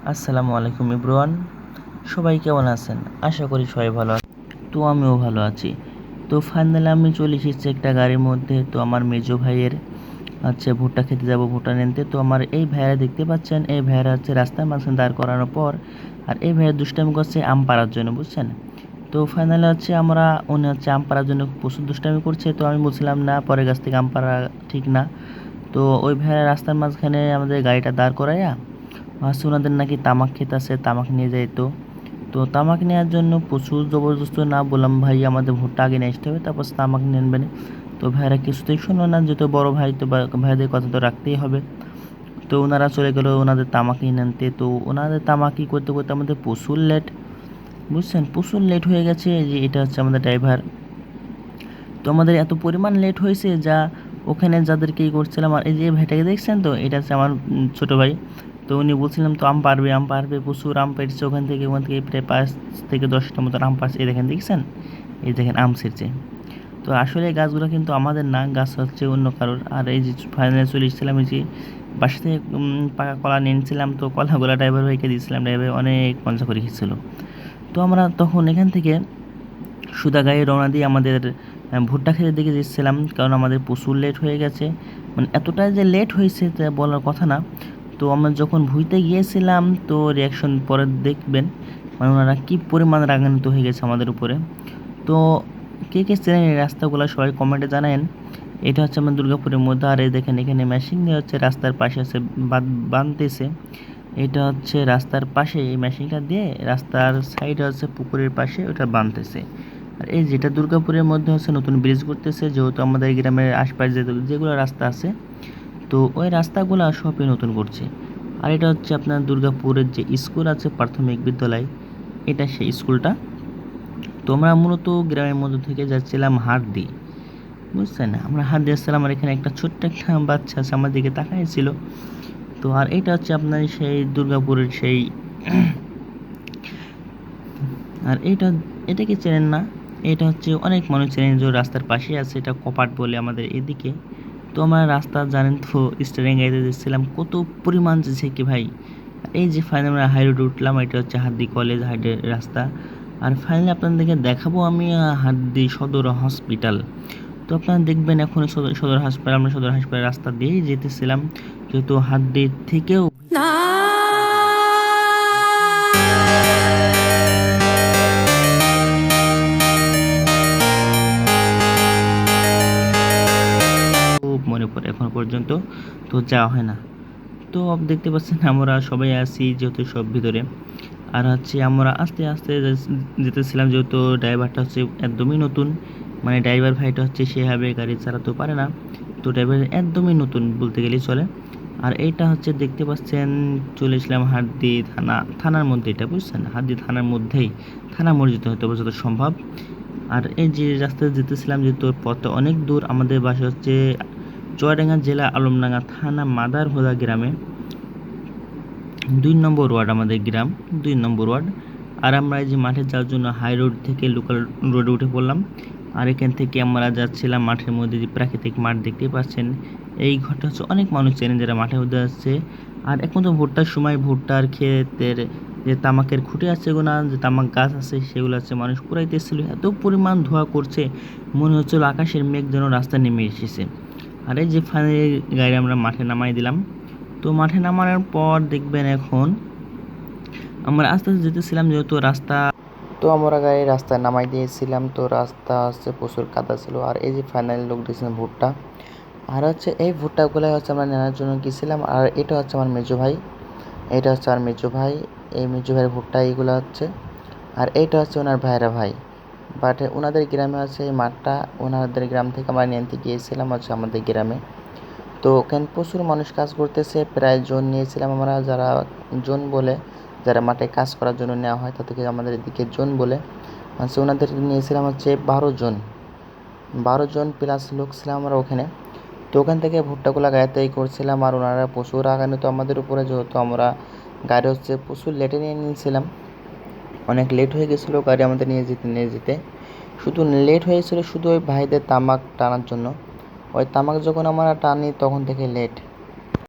আসসালামু আলাইকুম এভরিওয়ান, সবাই কেমন আছেন? আশা করি সবাই ভালো আছেন। তো আমিও ভালো আছি। তো ফাইনালি আমি চলে এসেছি একটা গাড়ির মধ্যে। তো আমার মেজো ভাইয়ের ভুট্টা খেতে যাব, ভুট্টা নিতে। তো আমার এই ভাইয়ারা দেখতে পাচ্ছেন, এই ভাইয়ারা রাস্তার মাঝখানে দাঁড় করানোর পর আর এই ভাইয়ের দুষ্টামি করছে আম পাড়ার জন্য, বুঝছেন? তো ফাইনালি উনি আম পাড়ার জন্য প্রচুর দুষ্টামি করছে। তো আমি বলছিলাম না, পরের গাছ থেকে আম পাড়া ঠিক না। তো ওই ভাইয়ারা রাস্তার মাঝখানে আমাদের গাড়িটা দাঁড় করাইয়া ওনাদের নাকি তামাক খেতে আছে, তামাক নিয়ে যাইতো। তো তামাক নেওয়ার জন্য প্রচুর জবরদস্ত না বললাম, ভাই আমাদের ভুট্টা আগে নিয়ে আসতে হবে, তারপর তামাক নেবেন। তো ভাইরা কিছুতেই শুনলো না, যেহেতু বড় ভাই, তো ভাইদের কথা তো রাখতেই হবে। তো ওনারা চলে গেল ওনাদের তামাক নিয়ে আনতে। তো ওনাদের তামাকি করতে করতে আমাদের প্রচুর লেট, বুঝছেন? প্রচুর লেট হয়ে গেছে। যে এটা হচ্ছে আমাদের ড্রাইভার। তো আমাদের এত পরিমাণ লেট হয়েছে যা ওখানে যাদেরকে করছিলাম, আর এই যে ভাইটাকে দেখছেন, তো এটা হচ্ছে আমার ছোটো ভাই। তো উনি বলছিলাম তো আম পারবে, প্রচুর আম পেড়ছে ওখান থেকে প্রায় 5 থেকে 10টার মতো আম পাড়ছে। এই দেখেন, দেখছেন? এই দেখেন আম ছিঁড়ছে। তো আসলে গাছগুলো কিন্তু আমাদের না, গাছ হচ্ছে অন্য কারোর। আর এই যে ফাইনালি চলে এসেছিলাম, এই যে বাসা থেকে পাকা কলা নিয়েছিলাম। তো কলাগুলো ড্রাইভার ভাইকে দিয়েছিলাম, ড্রাইভার অনেক মজা করে খেয়েছিল। তো আমরা তখন এখান থেকে সুদা গায়ে রওনা দিয়ে আমাদের ভুট্টা খেতের দিকে যাচ্ছিলাম, কারণ আমাদের প্রচুর লেট হয়ে গেছে। মানে এতটাই যে লেট হয়েছে তা বলার কথা না। তো আমরা যখন ভুইতে গিয়েছিলাম, তো রিয়াকশন পরে দেখবেন, মানে ওনারা কী পরিমাণ রাগান্বিত হয়ে গেছে আমাদের উপরে। তো কে কে চেনেন এই রাস্তাগুলো সবাই কমেন্টে জানায়েন। এটা হচ্ছে আমার দুর্গাপুরের মধ্যে। আর এই দেখেন, এখানে মেশিন দিয়ে রাস্তার পাশে বাঁধতেছে। এটা হচ্ছে রাস্তার পাশে, এই মেশিনটা দিয়ে রাস্তার সাইডে পুকুরের পাশে ওটা বাঁধতেছে। আর এই যেটা দুর্গাপুরের মধ্যে নতুন ব্রিজ করতেছে, যেহেতু আমাদের গ্রামের আশপাশে যেগুলো রাস্তা আছে, তো ওই রাস্তাগুলো সবই নতুন করছে। আর এটা হচ্ছে আপনার দুর্গাপুরের যে স্কুল আছে, প্রাথমিক বিদ্যালয়, এটা সেই স্কুলটা। তো আমরা মূলত গ্রামের মধ্যে থেকে যাচ্ছিলাম হাট দিয়ে, বুঝছেন? আমরা হাট দিয়ে আসছিলাম, আর এখানে একটা ছোট্ট একটা বাচ্চা আছে আমার দিকে তাকাইছিল। তো আর এটা হচ্ছে আপনার সেই দুর্গাপুরের সেই আর এটাকে চেনেন না? এটা হচ্ছে অনেক মানুষ চেনেন, যে রাস্তার পাশে আছে, এটা কপাট বলে আমাদের এদিকে। তো আমরা রাস্তা জানেন তো, স্টারিং গাড়িতে যাচ্ছিলাম, কত পরিমাণ যেছে কি ভাই। এই যে ফাইনালি আমরা হাই রোডে উঠলাম, এটা হচ্ছে হাতদি কলেজ হাইডের রাস্তা। আর ফাইনালি আপনাদেরকে দেখাবো আমি হাতদি সদর হসপিটাল। তো আপনারা দেখবেন এখন সদর হাসপাতাল, আমরা সদর হাসপাতাল রাস্তা দিয়েই যেতেছিলাম, যেহেতু হাতদির থেকেও খুব মনে পড়ে এখন পর্যন্ত, তো যাওয়া হয় না। তো দেখতে পাচ্ছেন আমরা সবাই আছি যেহেতু সব ভিতরে। আর আমরা আস্তে আস্তে যেতেছিলাম, যেহেতু ড্রাইভারটা একদমই নতুন, মানে ড্রাইভার ভাইটা সেভাবে গাড়ি চালাতেও পারে না। তো ড্রাইভার একদমই নতুন বলতে গেলেই চলে। আর এইটা দেখতে পাচ্ছেন, চলে এসলাম হাতদি থানার মধ্যে, এটা বুঝছেন? হাতদি থানার মধ্যেই, থানা মসজিদ হতে হবে যত সম্ভব। আর এই যে রাস্তায় যেতেছিলাম, যেহেতু পথটা অনেক দূর, আমাদের বাসা চুয়াডাঙ্গা জেলা আলমডাঙ্গা থানা মাদারহুদা গ্রামে, 2 নম্বর ওয়ার্ড আমাদের গ্রাম, 2 নম্বর ওয়ার্ড। আর আমরা এই যে মাঠে যাওয়ার জন্য হাই রোড থেকে লোকাল রোডে উঠে পড়লাম। আর এখান থেকে আমরা যাচ্ছিলাম মাঠের মধ্যে, যে প্রাকৃতিক মাঠ দেখতে পাচ্ছেন। এই ঘরটা অনেক মানুষ চেনেন যারা মাঠের মধ্যে যাচ্ছে। আর এখন তো ভুট্টার সময়, ভুট্টার ক্ষেতের যে তামাকের খুঁটে আছে গোনা, যে তামাক গাছ আছে, সেগুলো মানুষ পুরাইতেছিল। এত পরিমাণ ধোঁয়া করছে, মনে হচ্ছিল আকাশের মেঘ যেন রাস্তা নেমে এসেছে। আর এই যে ফাইনালি গাড়ি আমরা মাঠে নামাই দিলাম। তো মাঠে নামানোর পর দেখবেন, এখন আমরা আস্তে আস্তে যেতেছিলাম, যেহেতু রাস্তা, তো আমরা গাড়ি রাস্তায় নামাই দিয়েছিলাম। তো রাস্তা প্রচুর কাদা ছিল। আর এই যে ফাইনালি লোক দিয়েছিলাম ভুট্টা। আর এই ভুট্টাগুলো আমরা নেওয়ার জন্য গেছিলাম। আর এটা হচ্ছে আমার মেজো ভাই, এটা হচ্ছে আমার মেজো ভাই, এই মেজো ভাইয়ের ভুট্টা এইগুলো হচ্ছে। আর এইটা হচ্ছে ওনার ভাইয়েরা ভাই, বাট ওনাদের গ্রামে এই মাঠটা, ওনাদের গ্রাম থেকে আমরা নিয়ে গিয়েছিলাম আমাদের গ্রামে। তো ওখানে প্রচুর মানুষ কাজ করতেছে, প্রায় জন নিয়েছিলাম আমরা, যারা জন বলে, যারা মাঠে কাজ করার জন্য নেওয়া হয় তাদেরকে আমাদের এদিকে জন বলে। ওনাদের নিয়েছিলাম 12 জন, 12 জন প্লাস লোক ছিলাম আমরা ওখানে। তো ওখান থেকে ভুট্টাগুলো গাড়িতে করছিলাম। আর ওনারা প্রচুর রাগান্বিত আমাদের উপরে, যেহেতু আমরা গাড়ি প্রচুর লেটে নিয়ে নিয়েছিলাম, অনেক লেট হয়ে গেছিলো গাড়ি আমাদের নিয়ে যেতে। শুধু লেট হয়েছিল শুধু ওই ভাইদের তামাক টানার জন্য। ওই তামাক যখন আমরা টানি তখন থেকে লেট।